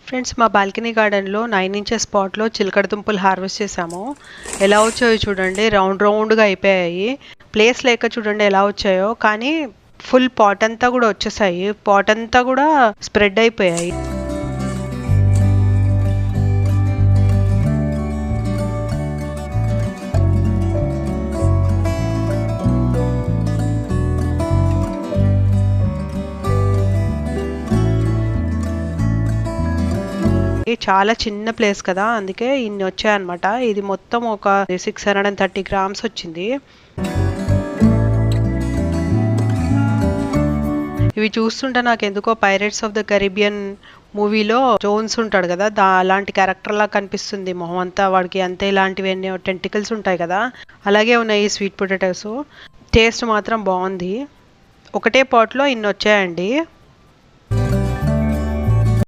Friends, మా balcony గార్డెన్లో 9 inches పాట్లో చిలకడ దుంపలు హార్వెస్ట్ చేసాము. ఎలా వచ్చాయో చూడండి, రౌండ్ రౌండ్గా అయిపోయాయి. ప్లేస్ లేక చూడండి ఎలా వచ్చాయో, కానీ ఫుల్ పాట్ అంతా కూడా వచ్చేసాయి. పాట్ అంతా కూడా స్ప్రెడ్ అయిపోయాయి. చాలా చిన్న ప్లేస్ కదా, అందుకే ఇన్ని వచ్చాయన్నమాట. ఇది మొత్తం ఒక 630 గ్రామ్స్ వచ్చింది. ఇవి చూస్తుంటే నాకు ఎందుకో పైరేట్స్ ఆఫ్ ద కరీబియన్ మూవీలో జోన్స్ ఉంటాడు కదా, అలాంటి క్యారెక్టర్ లా కనిపిస్తుంది. మొహం అంతా వాడికి అంతే, ఇలాంటివి టెంటికల్స్ ఉంటాయి కదా, అలాగే ఉన్నాయి ఈ స్వీట్ పొటాటోస్. టేస్ట్ మాత్రం బాగుంది. ఒకటే పాట్లో ఇన్ని వచ్చాయండి.